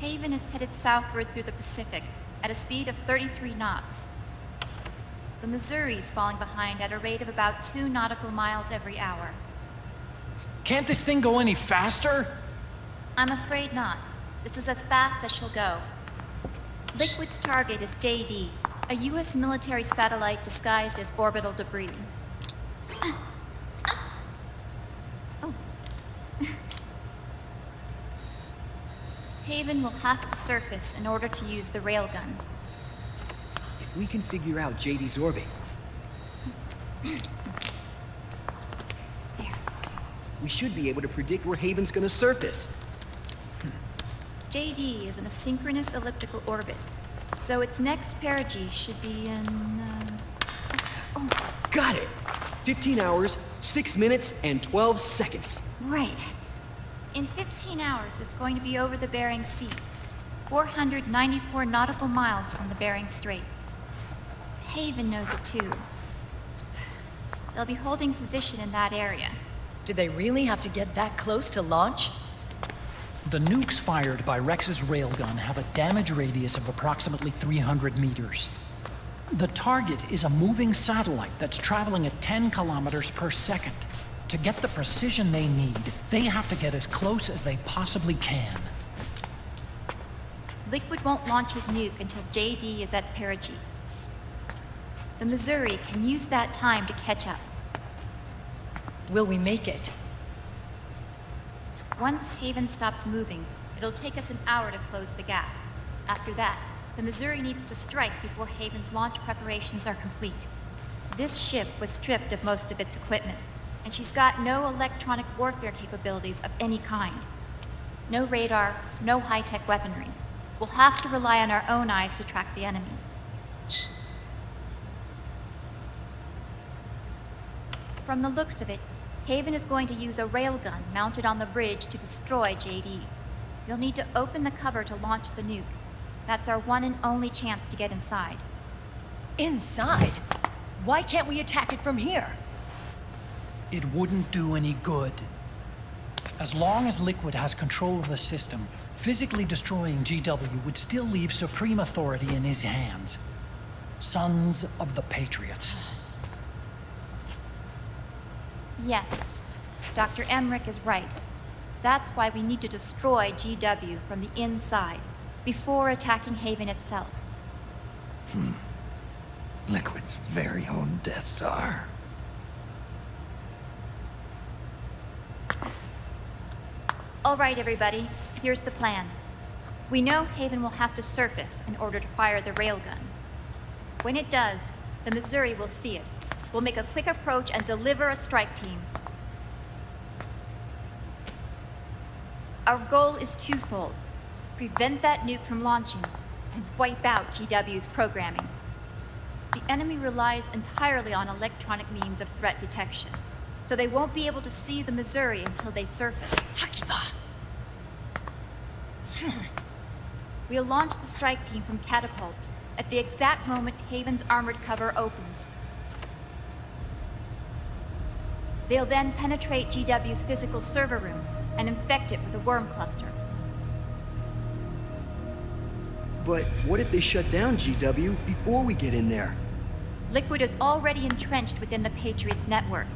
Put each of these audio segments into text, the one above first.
Haven is headed southward through the Pacific at a speed of 33 knots. The Missouri's falling behind at a rate of about 2 nautical miles every hour. Can't this thing go any faster? I'm afraid not. This is as fast as she'll go. Liquid's target is JD, a U.S. military satellite disguised as orbital debris. Oh. Haven will have to surface in order to use the railgun. If we can figure out JD's orbit, There. we should be able to predict where Haven's gonna surface. JD is in a synchronous elliptical orbit, so its next perigee should be in, Got it! 15 hours, 6 minutes, and 12 seconds. Right. In 15 hours, it's going to be over the Bering Sea, 494 nautical miles from the Bering Strait. Haven knows it too. They'll be holding position in that area. Do they really have to get that close to launch? The nukes fired by Rex's railgun have a damage radius of approximately 300 meters. The target is a moving satellite that's traveling at 10 kilometers per second. To get the precision they need, they have to get as close as they possibly can. Liquid won't launch his nuke until JD is at perigee. The Missouri can use that time to catch up. Will we make it? Once Haven stops moving, it'll take us an hour to close the gap. After that, the Missouri needs to strike before Haven's launch preparations are complete. This ship was stripped of most of its equipment, and she's got no electronic warfare capabilities of any kind. No radar, no high-tech weaponry. We'll have to rely on our own eyes to track the enemy. From the looks of it, Haven is going to use a railgun mounted on the bridge to destroy JD. You'll need to open the cover to launch the nuke. That's our one and only chance to get inside. Inside? Why can't we attack it from here? It wouldn't do any good. As long as Liquid has control of the system, physically destroying GW would still leave supreme authority in his hands. Sons of the Patriots. Yes, Dr. Emmerich is right. That's why we need to destroy GW from the inside, before attacking Haven itself. Liquid's very own Death Star. All right, everybody, here's the plan. We know Haven will have to surface in order to fire the railgun. When it does, the Missouri will see it. We'll make a quick approach and deliver a strike team. Our goal is twofold. Prevent that nuke from launching and wipe out GW's programming. The enemy relies entirely on electronic means of threat detection, so they won't be able to see the Missouri until they surface. Akiba! We'll launch the strike team from catapults at the exact moment Haven's armored cover opens. They'll then penetrate GW's physical server room and infect it with a worm cluster. But what if they shut down GW before we get in there? Liquid is already entrenched within the Patriots network.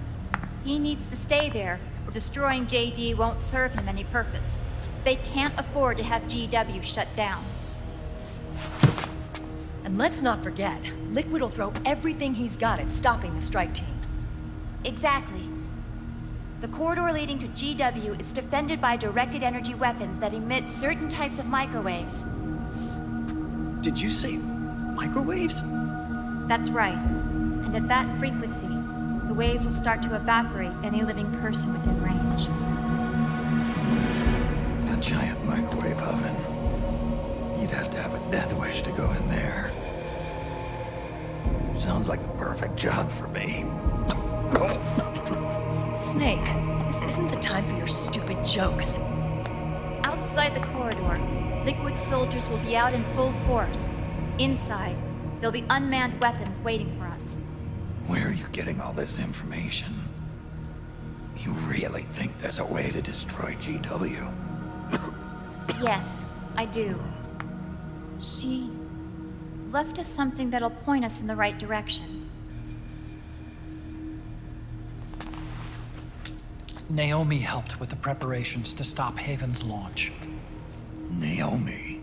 He needs to stay there, or destroying JD won't serve him any purpose. They can't afford to have GW shut down. And let's not forget, Liquid will throw everything he's got at stopping the strike team. Exactly. The corridor leading to GW is defended by directed energy weapons that emit certain types of microwaves. Did you say microwaves? That's right. And at that frequency, the waves will start to evaporate any living person within range. A giant microwave oven. You'd have to have a death wish to go in there. Sounds like the perfect job for me. Snake, this isn't the time for your stupid jokes. Outside the corridor, Liquid soldiers will be out in full force. Inside, there'll be unmanned weapons waiting for us. Where are you getting all this information? You really think there's a way to destroy GW? Yes, I do. She left us something that'll point us in the right direction. Naomi helped with the preparations to stop Haven's launch. Naomi?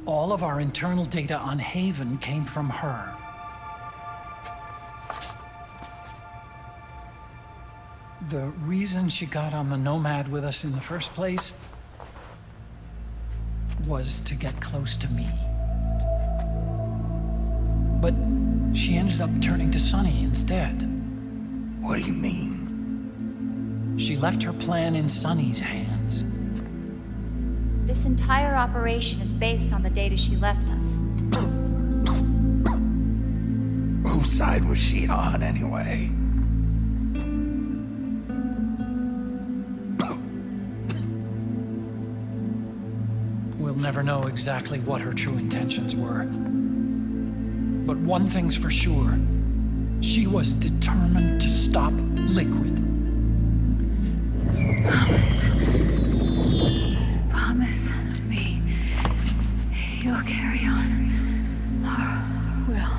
All of our internal data on Haven came from her. The reason she got on the Nomad with us in the first place was to get close to me. But she ended up turning to Sunny instead. What do you mean? She left her plan in Sunny's hands. This entire operation is based on the data she left us. Whose side was she on, anyway? We'll never know exactly what her true intentions were. But one thing's for sure. She was determined to stop Liquid. Promise me you'll carry on. Or will.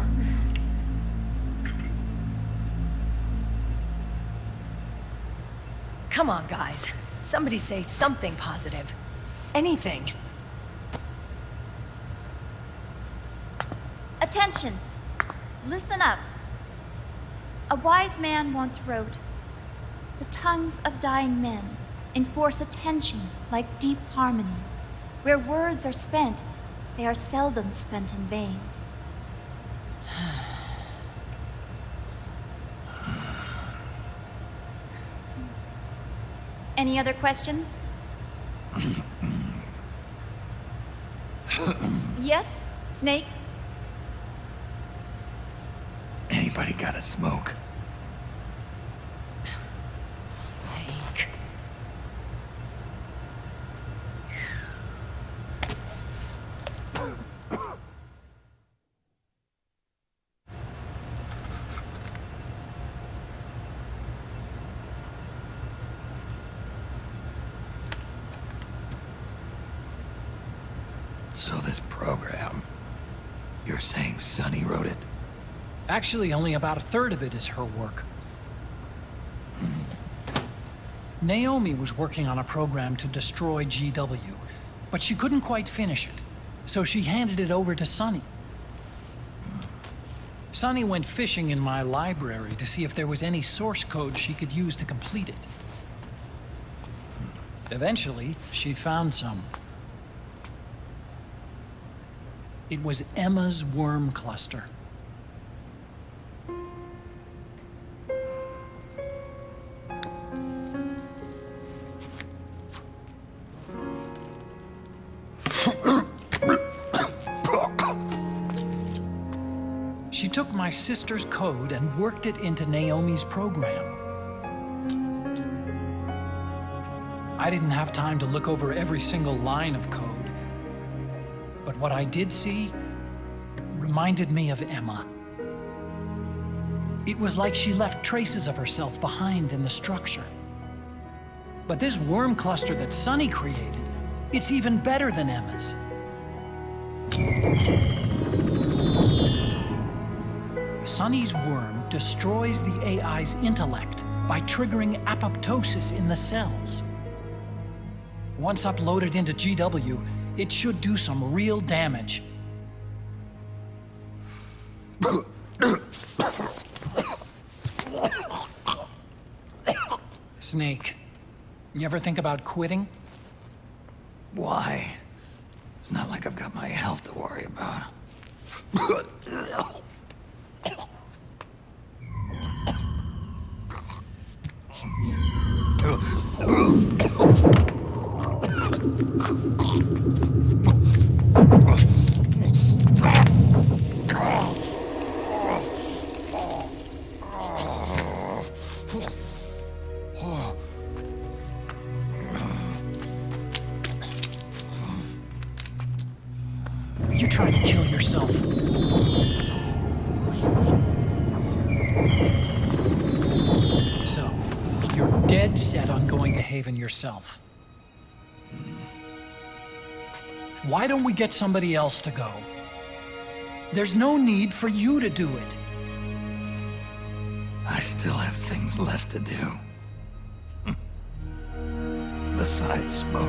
Come on, guys. Somebody say something positive. Anything. Attention! Listen up. A wise man once wrote, "The tongues of dying men enforce attention like deep harmony. Where words are spent, they are seldom spent in vain." Any other questions? Yes, Snake? Anybody got a smoke? Snake. So this program, you're saying Sunny wrote it? Actually, only about a third of it is her work. Naomi was working on a program to destroy GW, but she couldn't quite finish it, so she handed it over to Sunny. Sunny went fishing in my library to see if there was any source code she could use to complete it. Eventually, she found some. It was Emma's worm cluster. She took my sister's code and worked it into Naomi's program. I didn't have time to look over every single line of code, but what I did see reminded me of Emma. It was like she left traces of herself behind in the structure. But this worm cluster that Sunny created, it's even better than Emma's. Sunny's worm destroys the AI's intellect by triggering apoptosis in the cells. Once uploaded into GW, it should do some real damage. Snake, you ever think about quitting? Why? It's not like I've got my health to worry about. You trying to kill yourself? So, you're dead set on going to Haven yourself. Why don't we get somebody else to go? There's no need for you to do it. I still have things left to do. Besides smoke.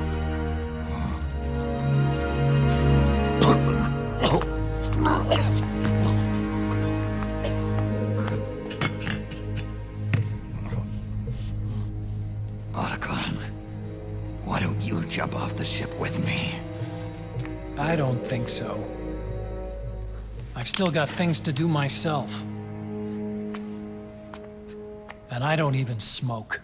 Otacon, why don't you jump off the ship with me? I don't think so. I've still got things to do myself. And I don't even smoke.